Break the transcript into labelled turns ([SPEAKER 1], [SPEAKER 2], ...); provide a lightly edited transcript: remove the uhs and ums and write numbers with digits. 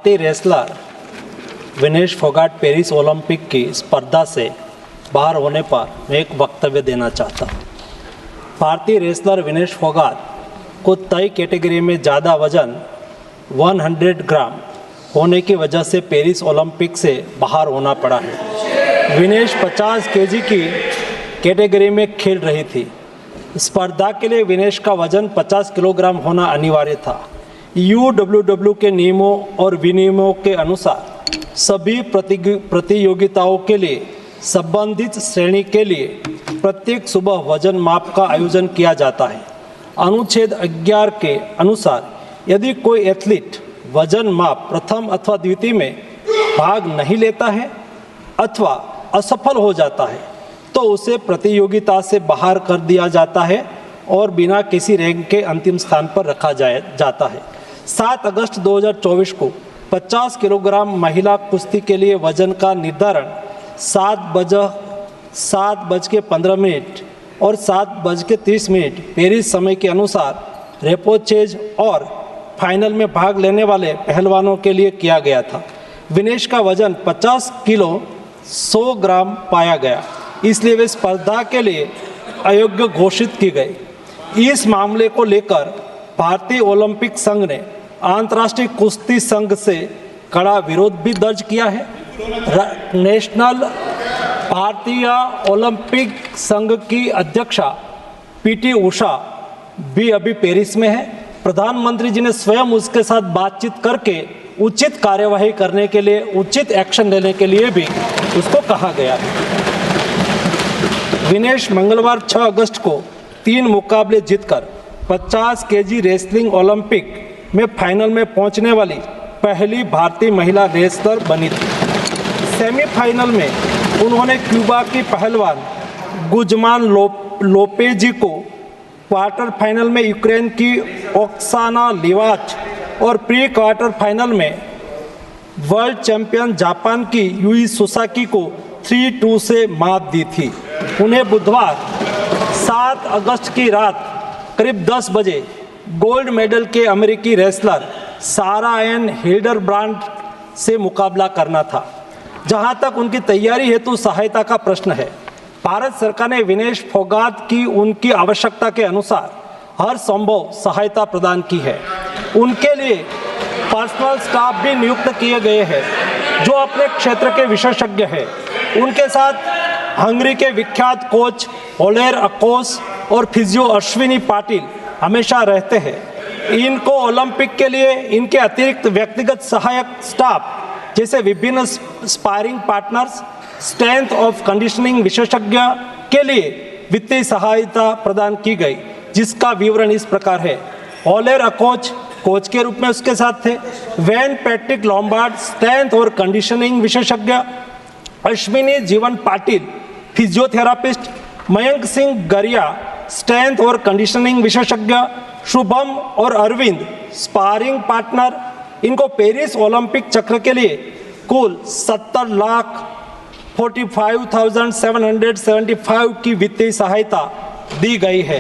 [SPEAKER 1] भारतीय wrestler Vinesh Phogat Paris Olympic की स्पर्धा से बाहर होने पर मैं एक वक्तव्य देना चाहता हूँ। भारतीय रेसलर विनेश फोगाट को तय कैटेगरी में ज़्यादा वजन 100 ग्राम होने की वजह से पेरिस ओलंपिक से बाहर होना पड़ा है। विनेश 50 केजी की कैटेगरी में खेल रही थी। स्पर्धा के लिए विनेश का वजन 50 किलोग्राम होना अनिवार्य था। UWW के नियमों और विनियमों के अनुसार सभी प्रतियोगिताओं के लिए संबंधित श्रेणी के लिए प्रत्येक सुबह वजन माप का आयोजन किया जाता है। अनुच्छेद 11 के अनुसार यदि कोई एथलीट वजन माप प्रथम अथवा द्वितीय में भाग नहीं लेता है अथवा असफल हो जाता है तो उसे प्रतियोगिता से बाहर कर दिया जाता है और बिना किसी रैंक के अंतिम स्थान पर रखा जाता है। 7 अगस्त 2024 को 50 किलोग्राम महिला कुश्ती के लिए वजन का निर्धारण 7:15 और 7:30 पेरिस समय के अनुसार रेपोचेज और फाइनल में भाग लेने वाले पहलवानों के लिए किया गया था। विनेश का वजन 50 किलो 100 ग्राम पाया गया, इसलिए वे स्पर्धा के लिए अयोग्य घोषित की गई। इस मामले को लेकर भारतीय ओलंपिक संघ ने अंतर्राष्ट्रीय कुश्ती संघ से कड़ा विरोध भी दर्ज किया है। नेशनल भारतीय ओलंपिक संघ की अध्यक्षा PT उषा भी अभी पेरिस में है। प्रधानमंत्री जी ने स्वयं उसके साथ बातचीत करके उचित कार्यवाही करने के लिए, उचित एक्शन लेने के लिए भी उसको कहा गया है। विनेश मंगलवार 6 अगस्त को 3 मुकाबले जीतकर 50 केजी रेसलिंग ओलंपिक में फाइनल में पहुंचने वाली पहली भारतीय महिला रेसलर बनी थी। सेमीफाइनल में उन्होंने क्यूबा की पहलवान गुजमान लोपेजी को, क्वार्टर फाइनल में यूक्रेन की ओक्साना लिवाच और प्री क्वार्टर फाइनल में वर्ल्ड चैंपियन जापान की यूई सुसाकी को 3-2 से मात दी थी। उन्हें बुधवार 7 अगस्त की रात करीब 10 बजे गोल्ड मेडल के अमेरिकी रेसलर सारा एन हिल्डरब्रांड से मुकाबला करना था। जहां तक उनकी तैयारी हेतु सहायता का प्रश्न है, भारत सरकार ने विनेश फोगाट की उनकी आवश्यकता के अनुसार हर संभव सहायता प्रदान की है। उनके लिए पर्सनल स्टाफ भी नियुक्त किए गए हैं जो अपने क्षेत्र के विशेषज्ञ हैं। उनके साथ हंगरी के विख्यात कोच ओलेर अकोस और फिजियो अश्विनी पाटिल हमेशा रहते हैं। इनको ओलंपिक के लिए इनके अतिरिक्त व्यक्तिगत सहायक स्टाफ जैसे विभिन्न sparring partners, strength of conditioning विशेषज्ञ के लिए वित्तीय सहायता प्रदान की गई, जिसका विवरण इस प्रकार है। ओलेर अकोच कोच के रूप में उसके साथ थे, वैन पैट्रिक लॉम्बार्ड स्ट्रेंथ और कंडीशनिंग विशेषज्ञ, अश्विनी जीवन पाटिल फिजियोथेरापिस्ट, मयंक सिंह गरिया स्ट्रेंथ और कंडीशनिंग विशेषज्ञ, शुभम और अरविंद स्पारिंग पार्टनर। इनको पेरिस ओलंपिक चक्र के लिए कुल 70,45,775 की वित्तीय सहायता दी गई है।